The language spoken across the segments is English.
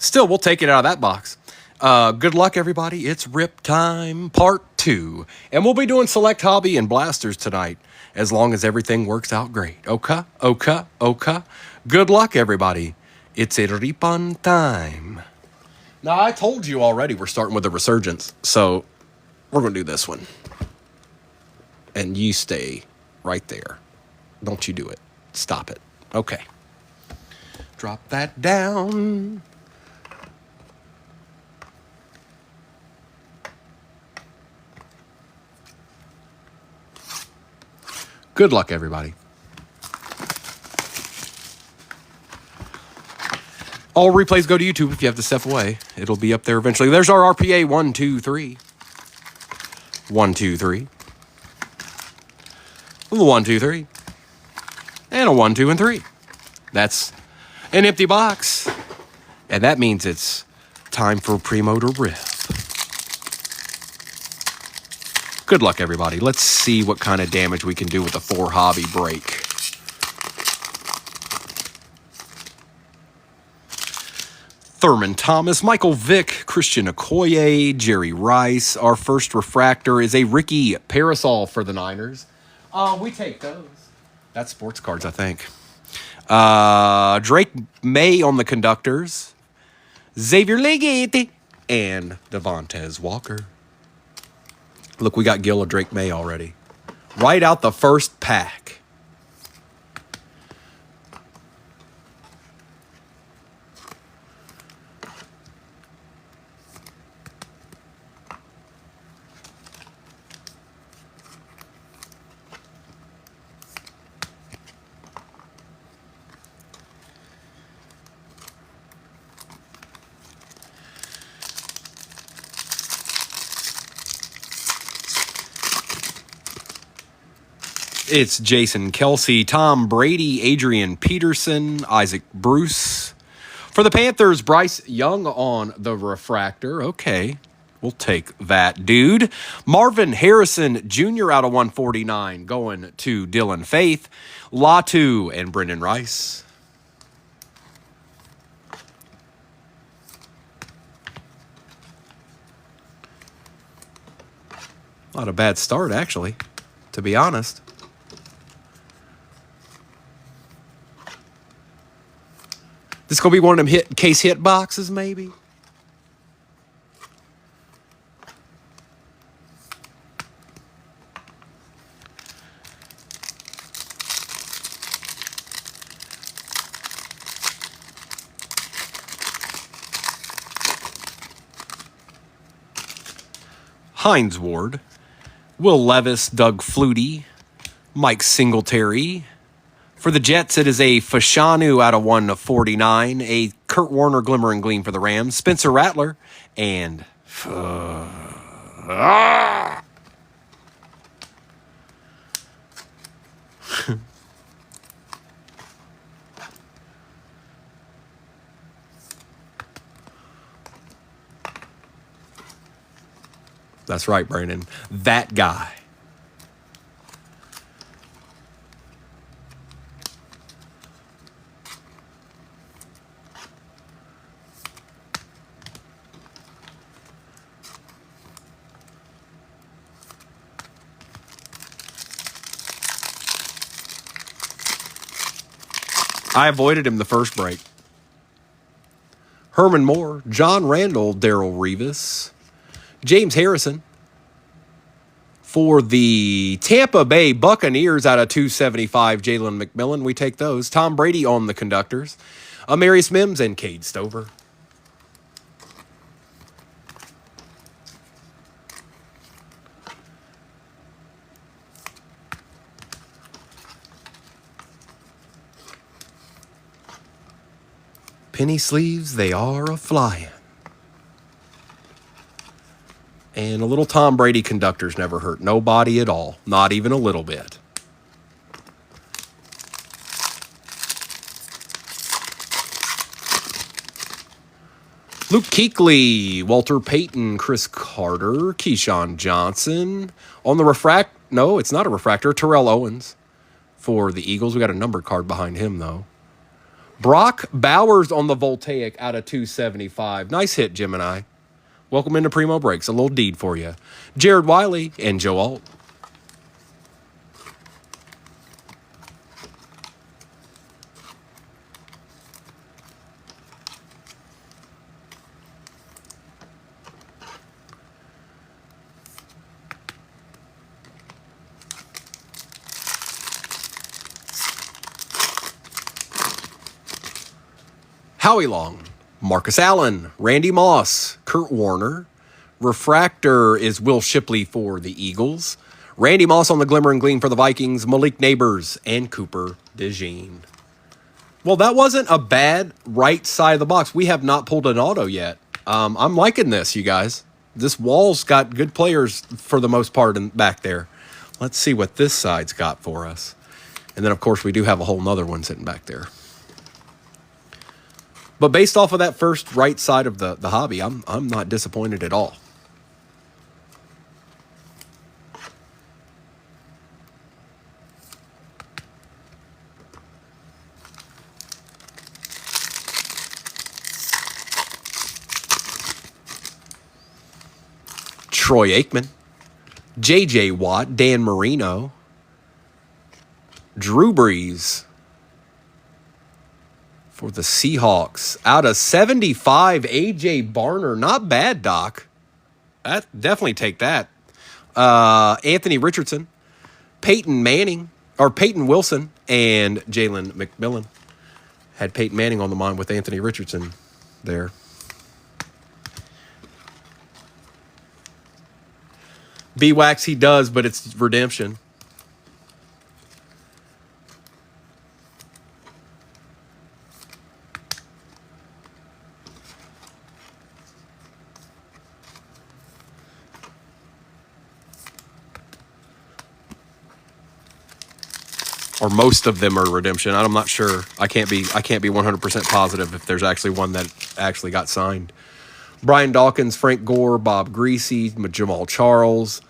Still, we'll take it out of that box. Good luck, everybody. It's Rip Time Part 2. And we'll be doing Select Hobby and Blasters tonight, as long as everything works out great. Okay? Okay? Okay? Good luck, everybody. It's a Ripon time. Now, I told you already we're starting with the Resurgence, so we're going to do this one. And you stay right there. Don't you do it. Stop it. Okay. Drop that down. Good luck, everybody. All replays go to YouTube if you have to step away. It'll be up there eventually. There's our RPA 1, 2, 3. 1, 2, 3. 1, 2, 3. And a 1, 2, and 3. That's an empty box. And that means it's time for Primo to rip. Good luck, everybody. Let's see what kind of damage we can do with the 4 hobby break. Thurman Thomas, Michael Vick, Christian Okoye, Jerry Rice. Our first refractor is a Ricky Parasol for the Niners. We take those. That's sports cards, I think. Drake May on the conductors. Xavier Leggett and Devontae Walker. Look, we got Gil of Drake May already. Right out the first pack. It's Jason Kelsey, Tom Brady, Adrian Peterson, Isaac Bruce. For the Panthers, Bryce Young on the refractor. Okay, we'll take that, dude. Marvin Harrison Jr. out of 149 going to Dylan Faith, Latu, and Brendan Rice. Not a bad start, actually, to be honest. This going to be one of them case hit boxes, maybe? Hines Ward, Will Levis, Doug Flutie, Mike Singletary. For the Jets, it is a Fashanu out of 149, a Kurt Warner Glimmer and Gleam for the Rams, Spencer Rattler, and... That's right, Brandon. That guy. I avoided him the first break. Herman Moore, John Randall, Darrell Revis, James Harrison. For the Tampa Bay Buccaneers out of 275, Jalen McMillan. We take those. Tom Brady on the conductors. Amarius Mims and Cade Stover. Penny sleeves, they are a-flying. And a little Tom Brady conductors never hurt nobody at all. Not even a little bit. Luke Kuechly, Walter Payton, Chris Carter, Keyshawn Johnson. On the no, it's not a refractor, Terrell Owens. For the Eagles, we got a number card behind him, though. Brock Bowers on the Voltaic out of 275. Nice hit, Gemini. Welcome into Primo Breaks. A little deed for you. Jared Wiley and Joe Alt. Howie Long, Marcus Allen, Randy Moss, Kurt Warner. Refractor is Will Shipley for the Eagles. Randy Moss on the Glimmer and Gleam for the Vikings. Malik Neighbors and Cooper DeJean. Well, that wasn't a bad right side of the box. We have not pulled an auto yet. I'm liking this, you guys. This wall's got good players for the most part back there. Let's see what this side's got for us. And then, of course, we do have a whole nother one sitting back there. But based off of that first right side of the hobby, I'm not disappointed at all. Troy Aikman, J.J. Watt, Dan Marino, Drew Brees for the Seahawks. Out of 75, A.J. Barner. Not bad, Doc. Definitely take that. Anthony Richardson, Peyton Wilson, and Jalen McMillan. Had Peyton Manning on the mind with Anthony Richardson there. B-Wax he does, but it's redemption. Or most of them are redemption. I'm not sure. I can't be 100% positive if there's actually one that actually got signed. Brian Dawkins, Frank Gore, Bob Greasy, Jamal Charles.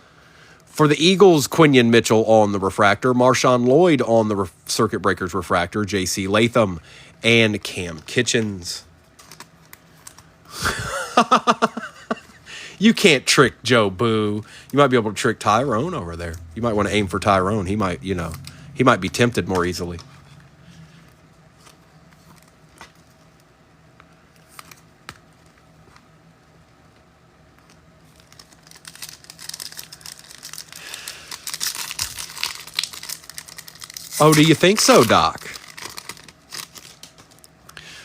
For the Eagles, Quinion Mitchell on the refractor, Marshawn Lloyd on the Circuit Breakers refractor, J.C. Latham, and Cam Kitchens. You can't trick Joe Boo. You might be able to trick Tyrone over there. You might want to aim for Tyrone. He might be tempted more easily. Oh, do you think so, Doc?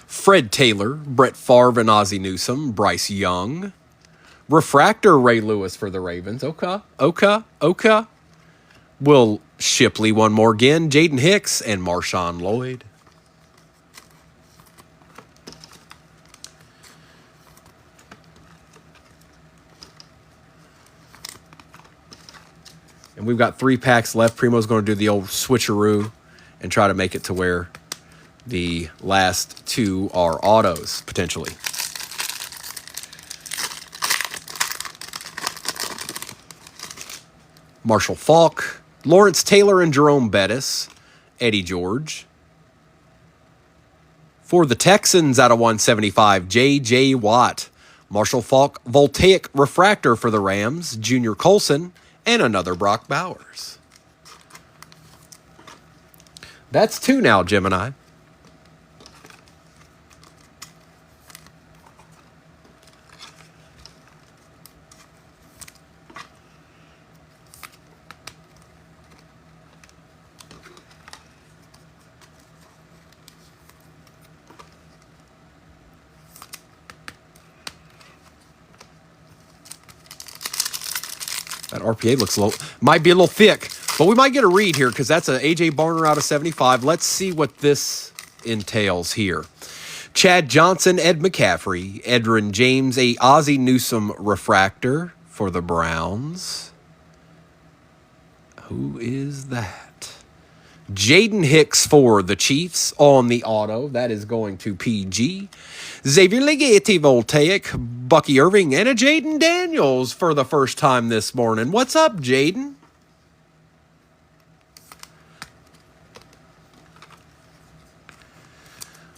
Fred Taylor, Brett Favre and Ozzie Newsome, Bryce Young. Refractor, Ray Lewis for the Ravens. Okay. Will Shipley one more again. Jaden Hicks and Marshawn Lloyd. And we've got 3 packs left. Primo's going to do the old switcheroo and try to make it to where the last 2 are autos, potentially. Marshall Faulk, Lawrence Taylor and Jerome Bettis, Eddie George. For the Texans out of 175, J.J. Watt. Marshall Faulk, Voltaic Refractor for the Rams, Junior Colson, and another Brock Bowers. That's 2 now, Gemini. That RPA looks might be a little thick, but we might get a read here because that's an A.J. Barner out of 75. Let's see what this entails here. Chad Johnson, Ed McCaffrey, Edrin James, a Ozzie Newsome refractor for the Browns. Who is that? Jaden Hicks for the Chiefs on the auto. That is going to PG. Xavier Leggett, Voltaic, Bucky Irving, and a Jaden Daniels for the first time this morning. What's up, Jaden?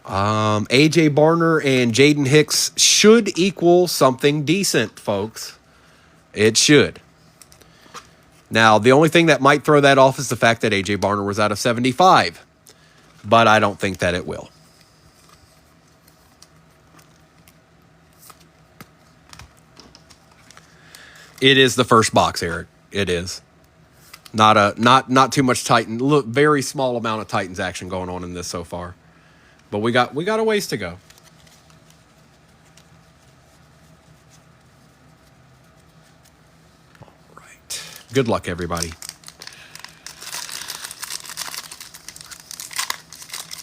AJ Barner and Jaden Hicks should equal something decent, folks. It should. Now, the only thing that might throw that off is the fact that AJ Barner was out of 75. But I don't think that it will. It is the first box, Eric. It is. Not too much Titan. Look, very small amount of Titans action going on in this so far. But we got a ways to go. All right. Good luck, everybody.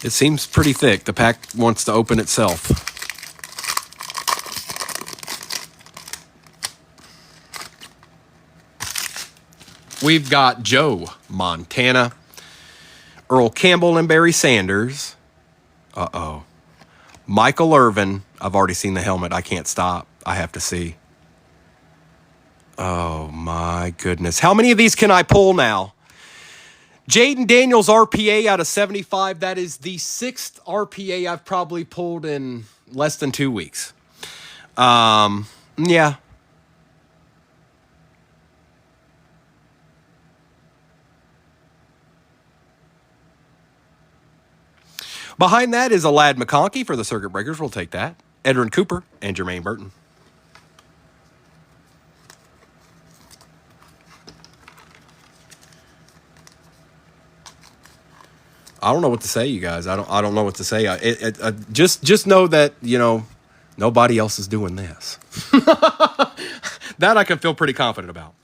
It seems pretty thick. The pack wants to open itself. We've got Joe Montana, Earl Campbell and Barry Sanders. Uh-oh. Michael Irvin. I've already seen the helmet. I can't stop. I have to see. Oh, my goodness. How many of these can I pull now? Jaden Daniels RPA out of 75. That is the 6th RPA I've probably pulled in less than 2 weeks. Yeah. Behind that is Alad McConkey for the Circuit Breakers. We'll take that. Edrin Cooper and Jermaine Burton. I don't know what to say, you guys. I don't know what to say. Just know that, you know, nobody else is doing this. That I can feel pretty confident about.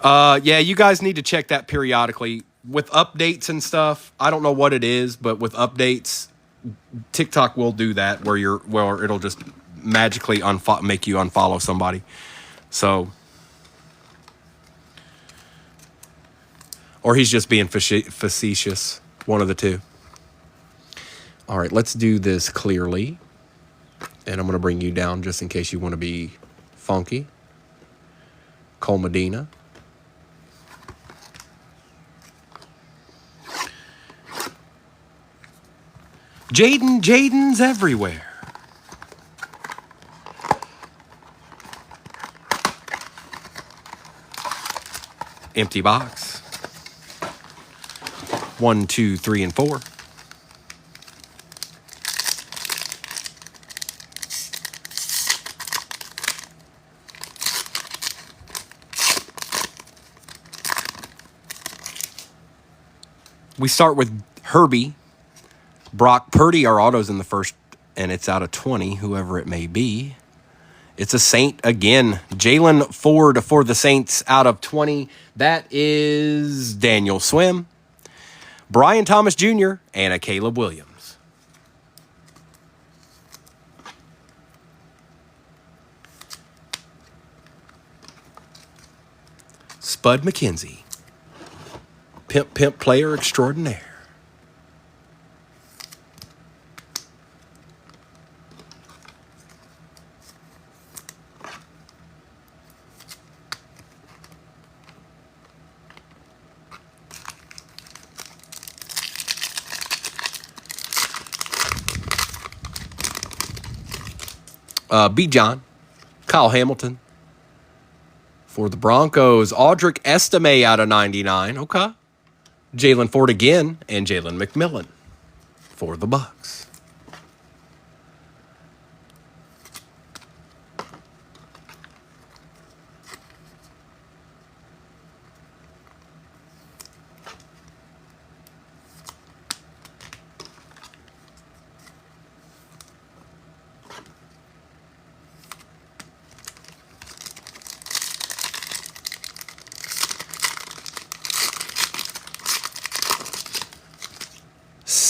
Yeah, you guys need to check that periodically with updates and stuff. I don't know what it is, but with updates, TikTok will do that where it'll just magically make you unfollow somebody. So, or he's just being facetious. One of the two. All right, let's do this clearly. And I'm going to bring you down just in case you want to be funky. Cole Medina. Jaden's everywhere. Empty box. 1, 2, 3, and 4. We start with Herbie. Brock Purdy, our auto's in the first, and it's out of 20, whoever it may be. It's a Saint again. Jalen Ford for the Saints out of 20. That is Daniel Swim, Brian Thomas Jr., and a Caleb Williams. Spud McKenzie, pimp player extraordinaire. B. John, Kyle Hamilton for the Broncos. Audric Estime out of 99. Okay. Jalen Ford again, and Jalen McMillan for the Bucks.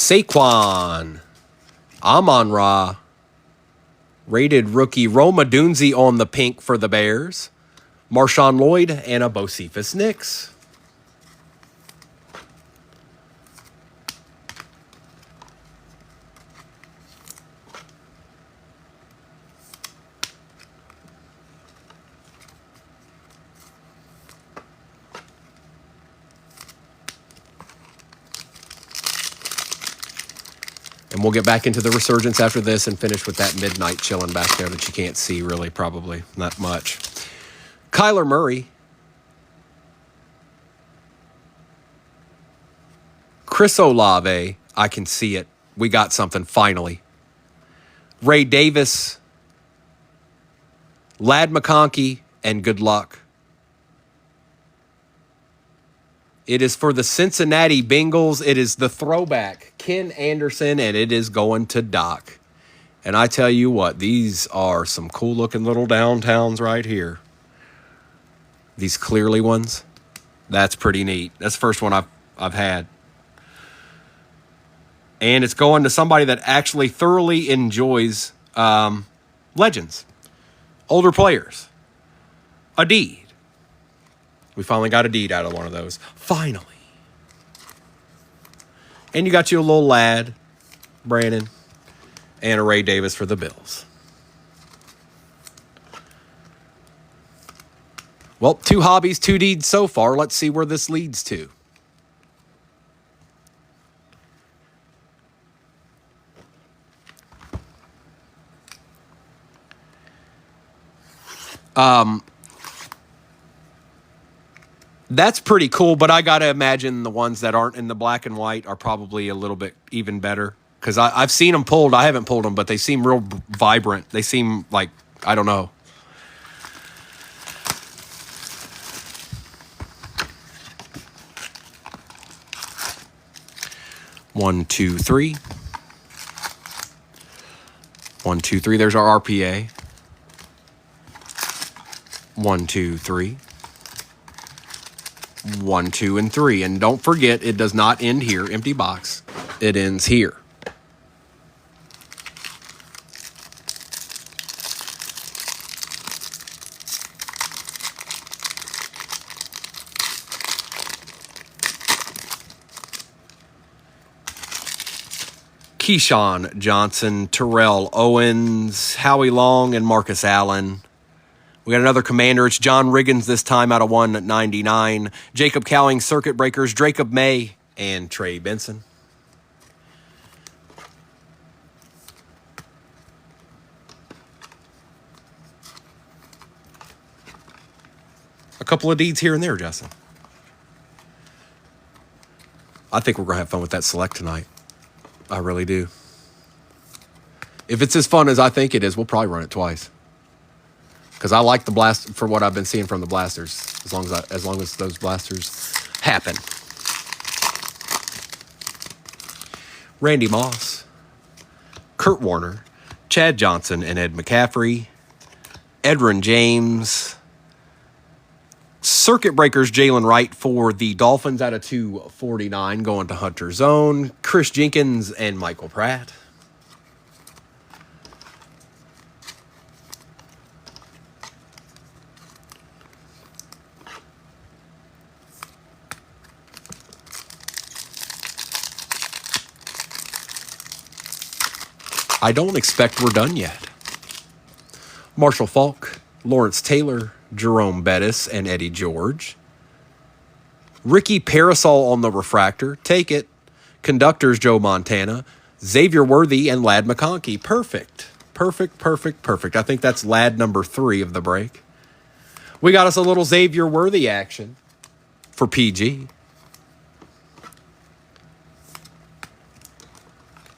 Saquon, Amon-Ra, rated rookie Roma Dunzi on the pink for the Bears, Marshawn Lloyd, and a Bocephus Nix. And we'll get back into the resurgence after this and finish with that midnight chilling back there that you can't see really, probably. Not much. Kyler Murray. Chris Olave. I can see it. We got something finally. Ray Davis. Ladd McConkey. And good luck. It is for the Cincinnati Bengals. It is the throwback, Ken Anderson, and it is going to Doc. And I tell you what, these are some cool-looking little downtowns right here. These Clearly ones, that's pretty neat. That's the first one I've had. And it's going to somebody that actually thoroughly enjoys legends, older players. A deed. We finally got a deed out of one of those. Finally. And you got you a little lad, Brandon, and a Ray Davis for the Bills. Well, 2 hobbies, 2 deeds so far. Let's see where this leads to. That's pretty cool, but I got to imagine the ones that aren't in the black and white are probably a little bit even better. Because I've seen them pulled. I haven't pulled them, but they seem real vibrant. They seem like, I don't know. One, two, three. 1, 2, 3. There's our RPA. 1, 2, 3. 1, 2, and 3. And don't forget, it does not end here. Empty box. It ends here. Keyshawn Johnson, Terrell Owens, Howie Long, and Marcus Allen. We got another commander. It's John Riggins this time out of 199. Jacob Cowing, Circuit Breakers, Jacob May, and Trey Benson. A couple of deeds here and there, Justin. I think we're going to have fun with that select tonight. I really do. If it's as fun as I think it is, we'll probably run it twice. Because I like the blast for what I've been seeing from the blasters. As long as those blasters happen. Randy Moss, Kurt Warner, Chad Johnson, and Ed McCaffrey. Edrin James. Circuit Breakers, Jalen Wright for the Dolphins out of 249, going to Hunter Zone. Chris Jenkins and Michael Pratt. I don't expect we're done yet. Marshall Faulk, Lawrence Taylor, Jerome Bettis, and Eddie George. Ricky Parasol on the refractor. Take it. Conductors, Joe Montana. Xavier Worthy and Ladd McConkey. Perfect. Perfect, perfect, perfect. I think that's Ladd number 3 of the break. We got us a little Xavier Worthy action for PG.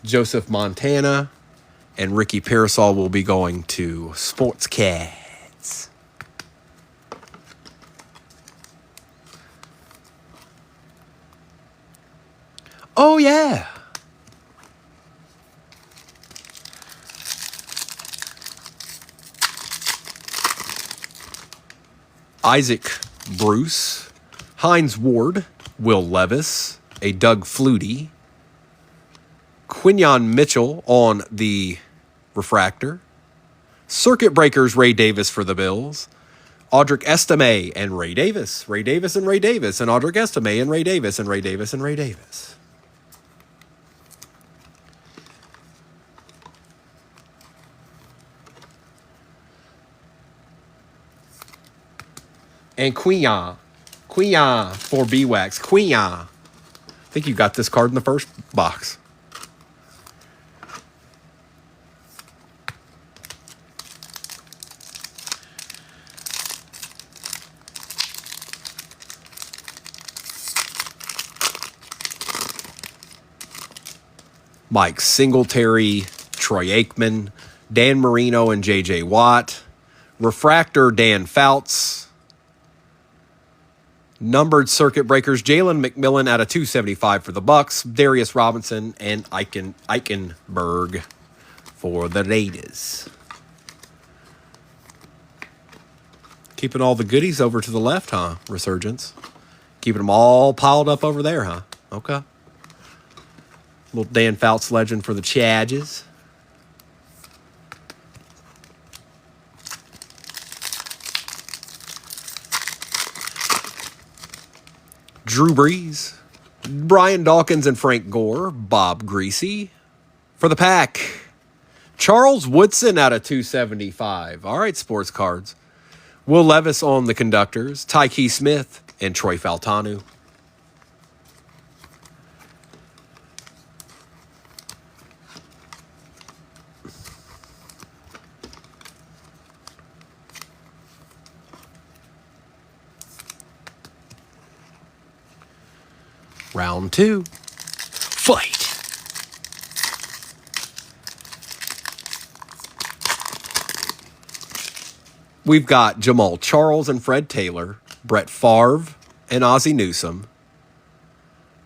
Joseph Montana and Ricky Parasol will be going to Sports Cats. Oh, yeah. Isaac Bruce, Hines Ward, Will Levis, a Doug Flutie, Quinyon Mitchell on the refractor, Circuit Breakers, Ray Davis for the Bills, Audric Estime and Ray Davis, Ray Davis and Ray Davis, and Audric Estime and Ray Davis, and Ray Davis and Ray Davis. And Quinyon for B-Wax. Quinyon. I think you got this card in the first box. Mike Singletary, Troy Aikman, Dan Marino and J.J. Watt. Refractor, Dan Fouts. Numbered circuit breakers, Jalen McMillan out of 275 for the Bucks. Darius Robinson and Eichenberg for the Raiders. Keeping all the goodies over to the left, huh, Resurgence? Keeping them all piled up over there, huh? Okay. Little Dan Fouts legend for the Chargers. Drew Brees, Brian Dawkins and Frank Gore, Bob Greasy. For the Pack, Charles Woodson out of 275. All right, sports cards. Will Levis on the conductors, Tyke Smith and Troy Faltanu. Round 2. Fight. We've got Jamal Charles and Fred Taylor, Brett Favre and Ozzie Newsome.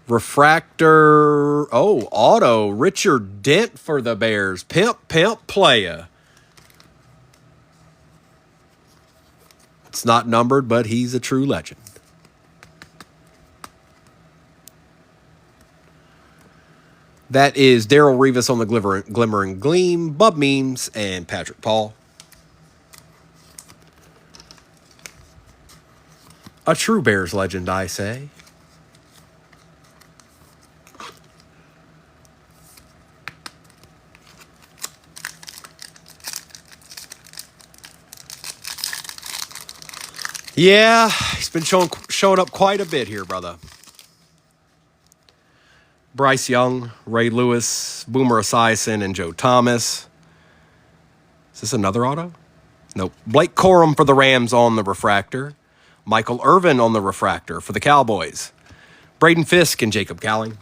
Refractor, auto, Richard Dent for the Bears. Pimp playa. It's not numbered, but he's a true legend. That is Darrell Revis on the Glimmer and Gleam, Bub Means, and Patrick Paul. A true Bears legend, I say. Yeah, he's been showing up quite a bit here, brother. Bryce Young, Ray Lewis, Boomer Esiason, and Joe Thomas. Is this another auto? Nope. Blake Corum for the Rams on the refractor. Michael Irvin on the refractor for the Cowboys. Braden Fisk and Jacob Cowling.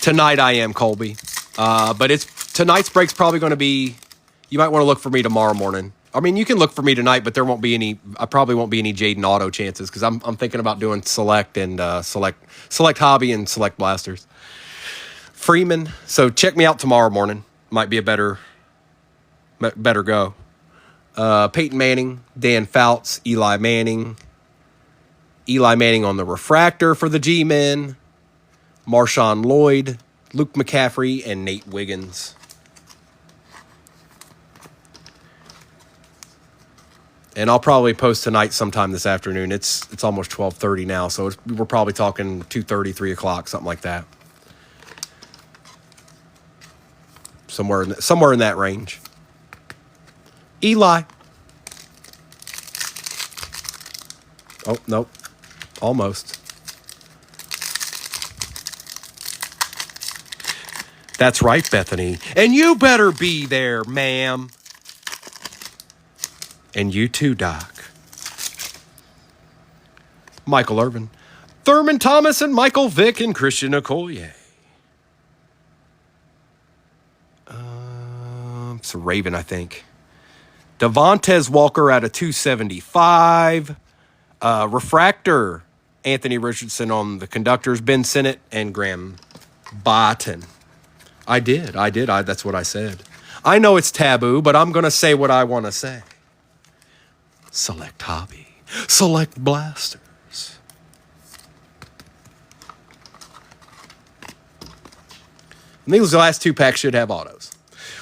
Tonight I am Colby, but tonight's break's probably going to be. You might want to look for me tomorrow morning. I mean, you can look for me tonight, but there won't be any. I probably won't be any Jaden Auto chances because I'm thinking about doing select and select hobby and select blasters. Freeman. So check me out tomorrow morning. Might be a better go. Peyton Manning, Dan Fouts, Eli Manning on the refractor for the G-Men. Marshawn Lloyd, Luke McCaffrey, and Nate Wiggins. And I'll probably post tonight sometime this afternoon. It's almost 12:30 now, so we're probably talking 2:30, 3 o'clock, something like that. Somewhere in that range. Eli. Oh, nope. Almost. That's right, Bethany. And you better be there, ma'am. And you too, Doc. Michael Irvin. Thurman Thomas and Michael Vick and Christian Okoye. It's a Raven, I think. Devontae Walker out of 275. Refractor. Anthony Richardson on the conductors. Ben Sinnott and Graham Barton. I did. That's what I said. I know it's taboo, but I'm going to say what I want to say. Select hobby. Select blasters. And these last two packs should have autos.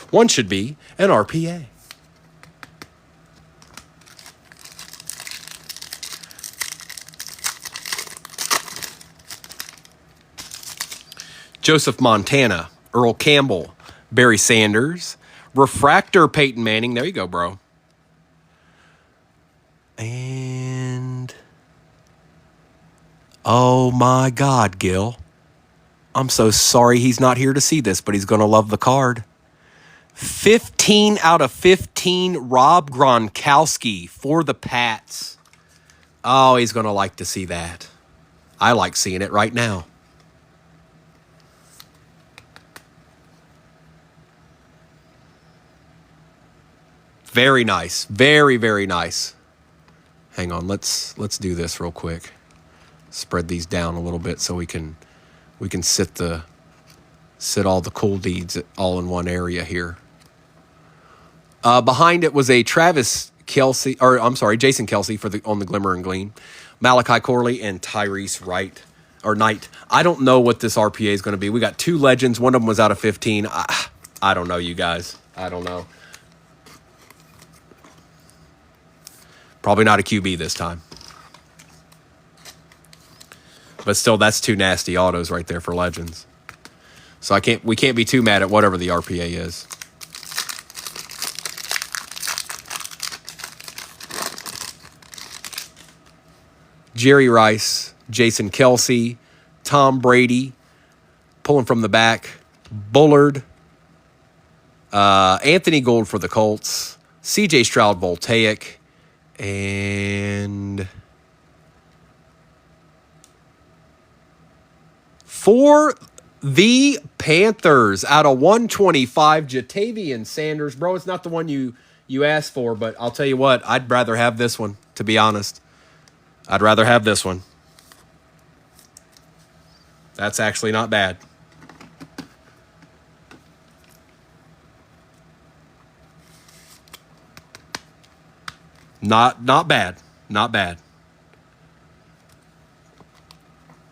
One should be an RPA. Joseph Montana, Earl Campbell, Barry Sanders, refractor Peyton Manning. There you go, bro. And Oh my God, Gil. I'm so sorry he's not here to see this, but he's going to love the card. 15 out of 15, Rob Gronkowski for the Pats. Oh, he's going to like to see that. I like seeing it right now. Very nice. Very, very nice. Hang on, let's do this real quick. Spread these down a little bit so we can sit all the cool deeds all in one area here. Behind it was a Jason Kelsey on the Glimmer and Gleam, Malachi Corley and Tyrese Knight. I don't know what this RPA is going to be. We got two legends. One of them was out of 15. I don't know, you guys. I don't know. Probably not a QB this time. But still, that's two nasty autos right there for legends. So we can't be too mad at whatever the RPA is. Jerry Rice, Jason Kelsey, Tom Brady, pulling from the back, Bullard, Anthony Gould for the Colts, CJ Stroud Voltaic, and for the Panthers, out of 125, Jatavian Sanders. Bro, it's not the one you asked for, but I'll tell you what, I'd rather have this one, to be honest. I'd rather have this one. That's actually not bad. Not bad. Not bad.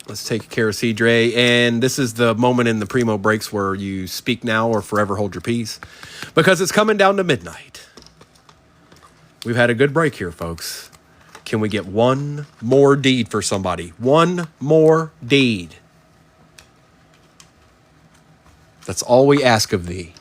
Let's take care of Cedre. And this is the moment in the Primo breaks where you speak now or forever hold your peace. Because it's coming down to midnight. We've had a good break here, folks. Can we get one more deed for somebody? One more deed. That's all we ask of thee.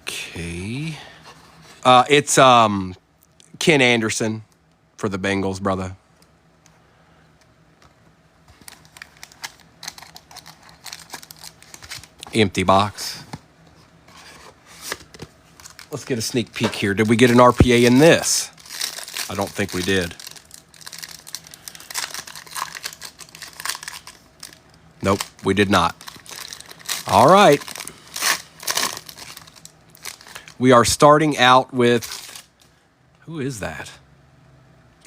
Okay. It's Ken Anderson for the Bengals, brother. Empty box. Let's get a sneak peek here. Did we get an RPA in this? I don't think we did. Nope, we did not. All right. We are starting out with, who is that?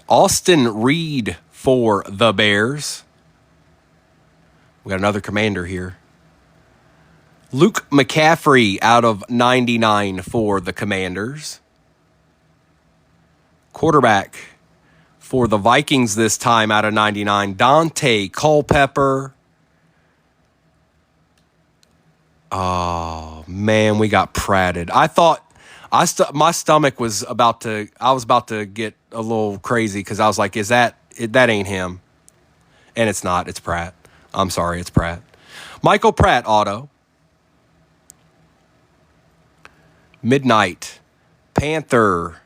Austin Reed for the Bears. We got another commander here. Luke McCaffrey out of 99 for the Commanders. Quarterback for the Vikings this time out of 99, Dante Culpepper. Oh, man, we got pratted. I thought my stomach was about to get a little crazy because I was like, that ain't him. And it's not. It's Pratt. I'm sorry, it's Pratt. Michael Pratt auto. Midnight, Panther,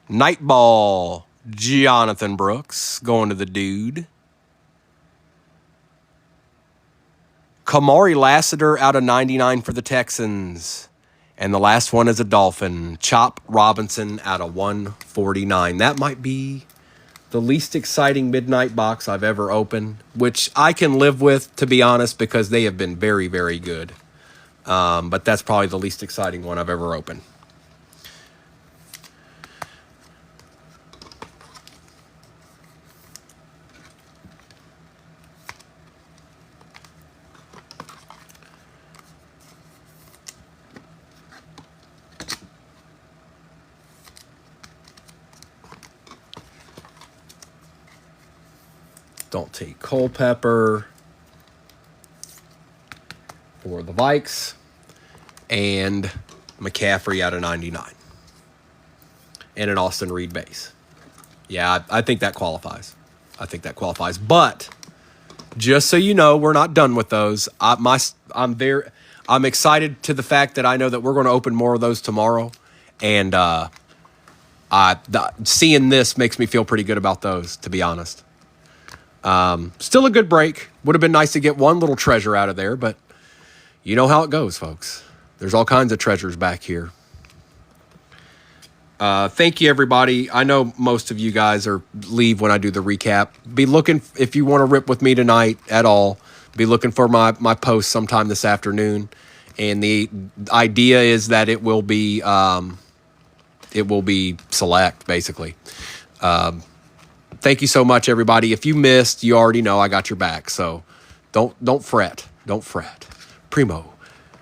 Nightball, Jonathan Brooks, going to the dude. Kamari Lassiter out of 99 for the Texans. And the last one is a Dolphin, Chop Robinson out of 149. That might be the least exciting midnight box I've ever opened, which I can live with, to be honest, because they have been very, very good. But that's probably the least exciting one I've ever opened. Dante Culpepper for the Vikes. And McCaffrey out of 99. and an Austin Reed bass. Yeah, I think that qualifies. I think that qualifies. But just so you know, we're not done with those. I'm excited to the fact that I know that we're going to open more of those tomorrow, and seeing this makes me feel pretty good about those, to be honest. Still a good break. Would have been nice to get one little treasure out of there, but you know how it goes, folks. There's all kinds of treasures back here. Thank you, everybody. I know most of you guys leave when I do the recap. Be looking, if you want to rip with me tonight at all, be looking for my post sometime this afternoon. And the idea is that it will be select, basically. Thank you so much, everybody. If you missed, you already know I got your back. So don't fret. Don't fret. Primo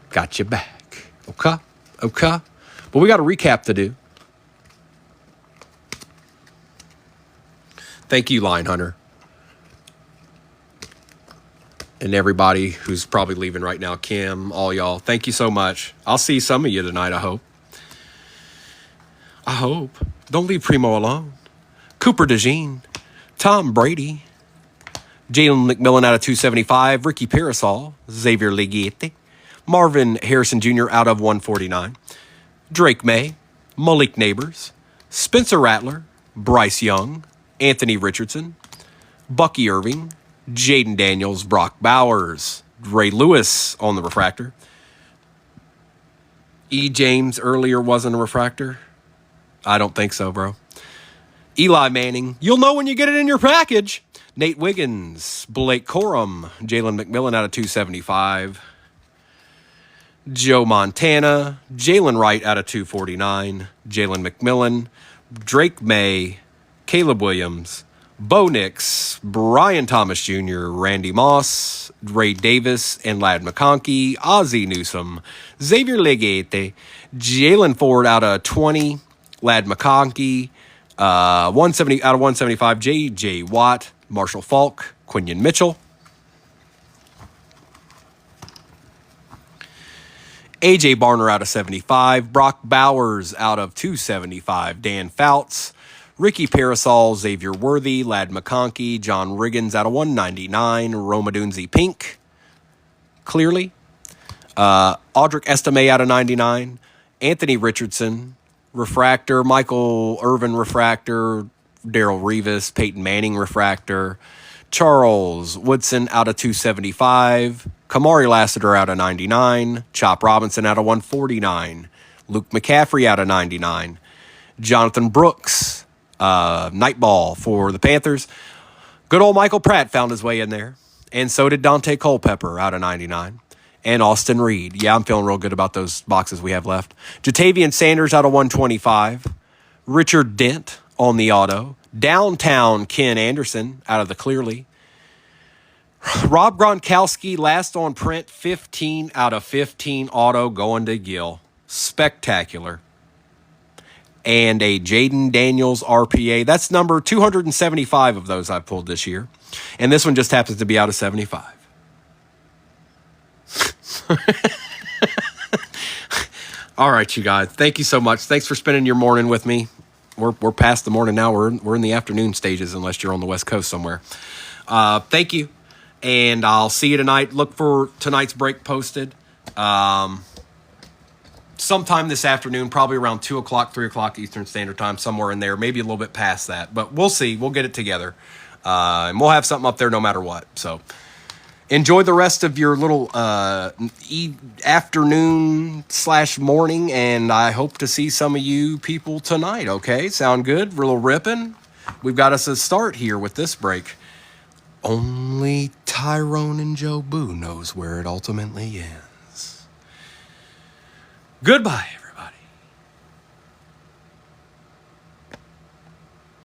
got your back. Okay? Okay? But we got a recap to do. Thank you, Line Hunter. And everybody who's probably leaving right now. Kim, all y'all. Thank you so much. I'll see some of you tonight, I hope. I hope. Don't leave Primo alone. Cooper DeJean. Tom Brady. Jalen McMillan out of 275. Ricky Parasol. Xavier Legiete. Marvin Harrison Jr. out of 149. Drake May. Malik Neighbors. Spencer Rattler. Bryce Young. Anthony Richardson, Bucky Irving, Jaden Daniels, Brock Bowers, Ray Lewis on the refractor. E. James earlier wasn't a refractor. I don't think so, bro. Eli Manning, you'll know when you get it in your package. Nate Wiggins, Blake Corum, Jalen McMillan out of 275. Joe Montana, Jalen Wright out of 249. Jalen McMillan, Drake May, Caleb Williams, Bo Nix, Brian Thomas Jr., Randy Moss, Ray Davis, and Ladd McConkey, Ozzie Newsome, Xavier Legiete, Jalen Ford out of 20, Ladd McConkey, 170 out of 175, J.J. Watt, Marshall Falk, Quinion Mitchell, A.J. Barner out of 75, Brock Bowers out of 275, Dan Fouts, Ricky Parasol, Xavier Worthy, Ladd McConkey, John Riggins out of 199, Roma Dunzi Pink, clearly. Audric Estime out of 99, Anthony Richardson, refractor, Michael Irvin refractor, Darrell Revis, Peyton Manning refractor, Charles Woodson out of 275, Kamari Lassiter out of 99, Chop Robinson out of 149, Luke McCaffrey out of 99, Jonathan Brooks, Nightball for the Panthers. Good old Michael Pratt found his way in there. And so did Dante Culpepper out of 99. And Austin Reed. Yeah, I'm feeling real good about those boxes we have left. Jatavian Sanders out of 125. Richard Dent on the auto. Downtown Ken Anderson out of the Clearly. Rob Gronkowski, last on print, 15 out of 15 auto going to Gil. Spectacular. And a Jaden Daniels RPA. That's number 275 of those I've pulled this year. And this one just happens to be out of 75. All right, you guys. Thank you so much. Thanks for spending your morning with me. We're past the morning now. We're in the afternoon stages unless you're on the West Coast somewhere. Thank you. And I'll see you tonight. Look for tonight's break posted. Sometime this afternoon, probably around 2 o'clock, 3 o'clock Eastern Standard Time, somewhere in there, maybe a little bit past that. But we'll see. We'll get it together. And we'll have something up there no matter what. So enjoy the rest of your little afternoon/morning, and I hope to see some of you people tonight, okay? Sound good? We're a little ripping. We've got us a start here with this break. Only Tyrone and Joe Boo knows where it ultimately ends. Goodbye.